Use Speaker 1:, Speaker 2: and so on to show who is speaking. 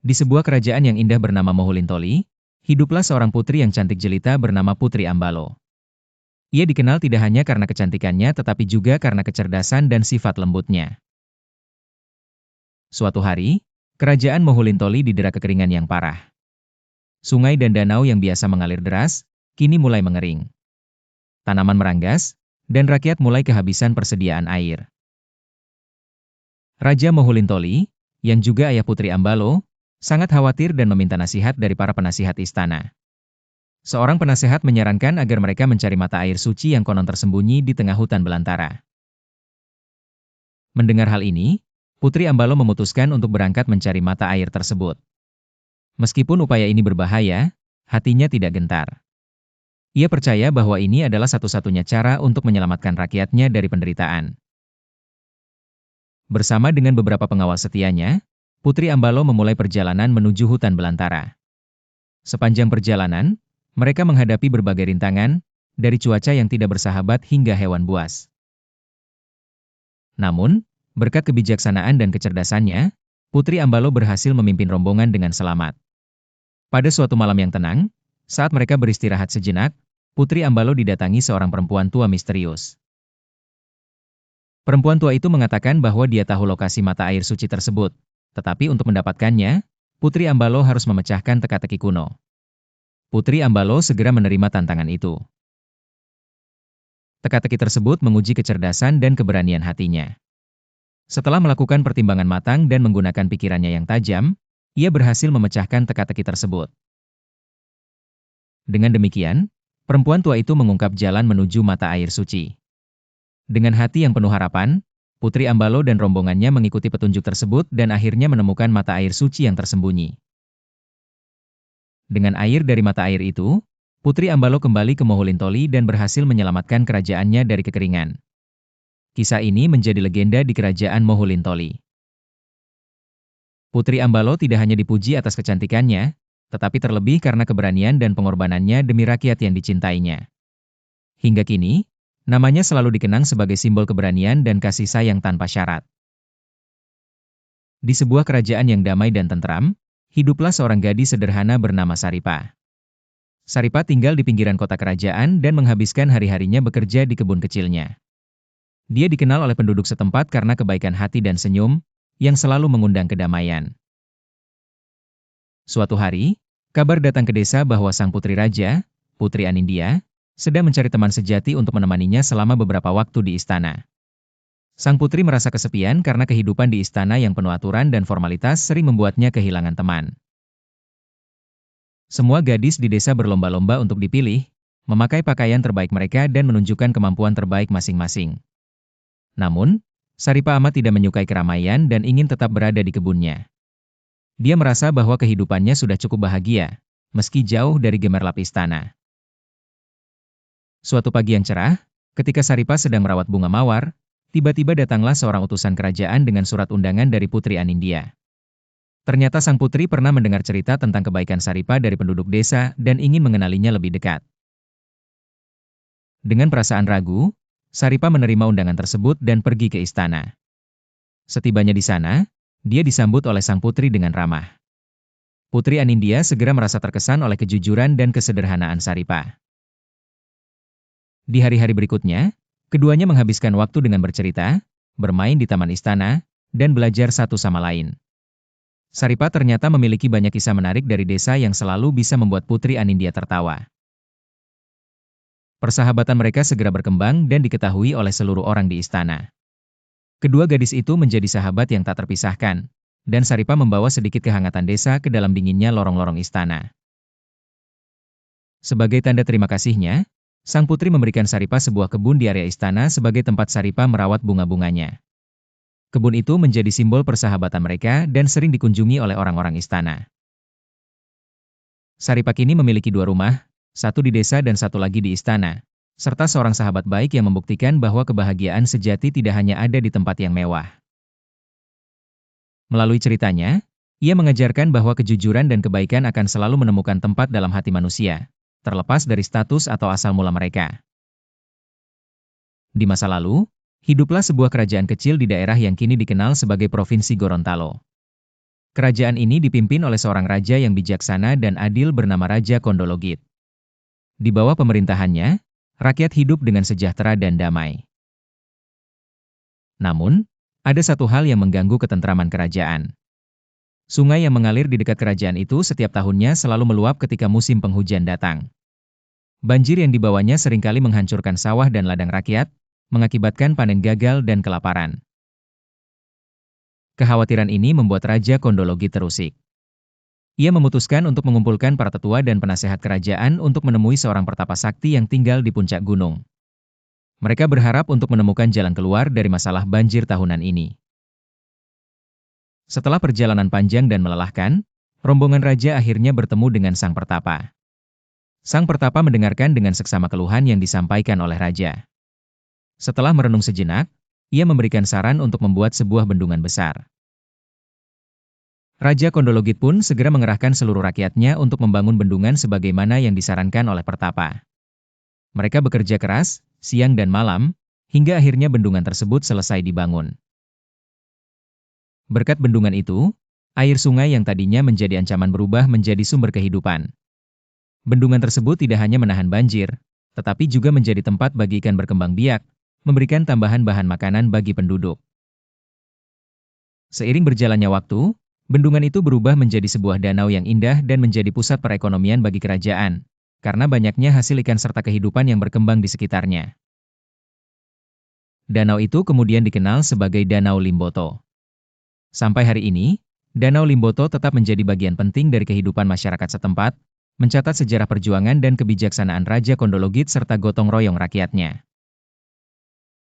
Speaker 1: Di sebuah kerajaan yang indah bernama Moholintoli, hiduplah seorang putri yang cantik jelita bernama Putri Ambalo. Ia dikenal tidak hanya karena kecantikannya tetapi juga karena kecerdasan dan sifat lembutnya. Suatu hari, kerajaan Moholintoli didera kekeringan yang parah. Sungai dan danau yang biasa mengalir deras, kini mulai mengering. Tanaman meranggas, dan rakyat mulai kehabisan persediaan air. Raja Moholintoli, yang juga ayah Putri Ambalo, sangat khawatir dan meminta nasihat dari para penasihat istana. Seorang penasehat menyarankan agar mereka mencari mata air suci yang konon tersembunyi di tengah hutan belantara. Mendengar hal ini, Putri Ambalo memutuskan untuk berangkat mencari mata air tersebut. Meskipun upaya ini berbahaya, hatinya tidak gentar. Ia percaya bahwa ini adalah satu-satunya cara untuk menyelamatkan rakyatnya dari penderitaan. Bersama dengan beberapa pengawal setianya, Putri Ambalo memulai perjalanan menuju hutan belantara. Sepanjang perjalanan, mereka menghadapi berbagai rintangan, dari cuaca yang tidak bersahabat hingga hewan buas. Namun, berkat kebijaksanaan dan kecerdasannya, Putri Ambalo berhasil memimpin rombongan dengan selamat. Pada suatu malam yang tenang, saat mereka beristirahat sejenak, Putri Ambalo didatangi seorang perempuan tua misterius. Perempuan tua itu mengatakan bahwa dia tahu lokasi mata air suci tersebut, tetapi untuk mendapatkannya, Putri Ambalo harus memecahkan teka-teki kuno. Putri Ambalo segera menerima tantangan itu. Teka-teki tersebut menguji kecerdasan dan keberanian hatinya. Setelah melakukan pertimbangan matang dan menggunakan pikirannya yang tajam, ia berhasil memecahkan teka-teki tersebut. Dengan demikian, perempuan tua itu mengungkap jalan menuju mata air suci. Dengan hati yang penuh harapan, Putri Ambalo dan rombongannya mengikuti petunjuk tersebut dan akhirnya menemukan mata air suci yang tersembunyi. Dengan air dari mata air itu, Putri Ambalo kembali ke Moholintoli dan berhasil menyelamatkan kerajaannya dari kekeringan. Kisah ini menjadi legenda di kerajaan Moholintoli. Putri Ambalo tidak hanya dipuji atas kecantikannya, tetapi terlebih karena keberanian dan pengorbanannya demi rakyat yang dicintainya. Hingga kini, namanya selalu dikenang sebagai simbol keberanian dan kasih sayang tanpa syarat. Di sebuah kerajaan yang damai dan tentram, hiduplah seorang gadis sederhana bernama Saripa. Saripa tinggal di pinggiran kota kerajaan dan menghabiskan hari-harinya bekerja di kebun kecilnya. Dia dikenal oleh penduduk setempat karena kebaikan hati dan senyum, yang selalu mengundang kedamaian. Suatu hari, kabar datang ke desa bahwa sang putri raja, Putri Anindya, sedang mencari teman sejati untuk menemaninya selama beberapa waktu di istana. Sang putri merasa kesepian karena kehidupan di istana yang penuh aturan dan formalitas sering membuatnya kehilangan teman. Semua gadis di desa berlomba-lomba untuk dipilih, memakai pakaian terbaik mereka dan menunjukkan kemampuan terbaik masing-masing. Namun, Saripa amat tidak menyukai keramaian dan ingin tetap berada di kebunnya. Dia merasa bahwa kehidupannya sudah cukup bahagia, meski jauh dari gemerlap istana. Suatu pagi yang cerah, ketika Saripa sedang merawat bunga mawar, tiba-tiba datanglah seorang utusan kerajaan dengan surat undangan dari Putri Anindya. Ternyata sang putri pernah mendengar cerita tentang kebaikan Saripa dari penduduk desa dan ingin mengenalinya lebih dekat. Dengan perasaan ragu, Saripa menerima undangan tersebut dan pergi ke istana. Setibanya di sana, dia disambut oleh sang putri dengan ramah. Putri Anindya segera merasa terkesan oleh kejujuran dan kesederhanaan Saripa. Di hari-hari berikutnya, keduanya menghabiskan waktu dengan bercerita, bermain di taman istana, dan belajar satu sama lain. Saripa ternyata memiliki banyak kisah menarik dari desa yang selalu bisa membuat Putri Anindya tertawa. Persahabatan mereka segera berkembang dan diketahui oleh seluruh orang di istana. Kedua gadis itu menjadi sahabat yang tak terpisahkan, dan Saripa membawa sedikit kehangatan desa ke dalam dinginnya lorong-lorong istana. Sebagai tanda terima kasihnya, sang putri memberikan Saripa sebuah kebun di area istana sebagai tempat Saripa merawat bunga-bunganya. Kebun itu menjadi simbol persahabatan mereka dan sering dikunjungi oleh orang-orang istana. Saripa kini memiliki 2 rumah, satu di desa dan satu lagi di istana, serta seorang sahabat baik yang membuktikan bahwa kebahagiaan sejati tidak hanya ada di tempat yang mewah. Melalui ceritanya, ia mengajarkan bahwa kejujuran dan kebaikan akan selalu menemukan tempat dalam hati manusia, terlepas dari status atau asal mula mereka. Di masa lalu, hiduplah sebuah kerajaan kecil di daerah yang kini dikenal sebagai Provinsi Gorontalo. Kerajaan ini dipimpin oleh seorang raja yang bijaksana dan adil bernama Raja Kondologit. Di bawah pemerintahannya, rakyat hidup dengan sejahtera dan damai. Namun, ada satu hal yang mengganggu ketentraman kerajaan. Sungai yang mengalir di dekat kerajaan itu setiap tahunnya selalu meluap ketika musim penghujan datang. Banjir yang dibawanya seringkali menghancurkan sawah dan ladang rakyat, mengakibatkan panen gagal dan kelaparan. Kekhawatiran ini membuat Raja Kondologit terusik. Ia memutuskan untuk mengumpulkan para tetua dan penasehat kerajaan untuk menemui seorang pertapa sakti yang tinggal di puncak gunung. Mereka berharap untuk menemukan jalan keluar dari masalah banjir tahunan ini. Setelah perjalanan panjang dan melelahkan, rombongan raja akhirnya bertemu dengan sang pertapa. Sang pertapa mendengarkan dengan seksama keluhan yang disampaikan oleh raja. Setelah merenung sejenak, ia memberikan saran untuk membuat sebuah bendungan besar. Raja Kondologit pun segera mengerahkan seluruh rakyatnya untuk membangun bendungan sebagaimana yang disarankan oleh pertapa. Mereka bekerja keras, siang dan malam, hingga akhirnya bendungan tersebut selesai dibangun. Berkat bendungan itu, air sungai yang tadinya menjadi ancaman berubah menjadi sumber kehidupan. Bendungan tersebut tidak hanya menahan banjir, tetapi juga menjadi tempat bagi ikan berkembang biak, memberikan tambahan bahan makanan bagi penduduk. Seiring berjalannya waktu, bendungan itu berubah menjadi sebuah danau yang indah dan menjadi pusat perekonomian bagi kerajaan, karena banyaknya hasil ikan serta kehidupan yang berkembang di sekitarnya. Danau itu kemudian dikenal sebagai Danau Limboto. Sampai hari ini, Danau Limboto tetap menjadi bagian penting dari kehidupan masyarakat setempat, mencatat sejarah perjuangan dan kebijaksanaan Raja Kondologit serta gotong royong rakyatnya.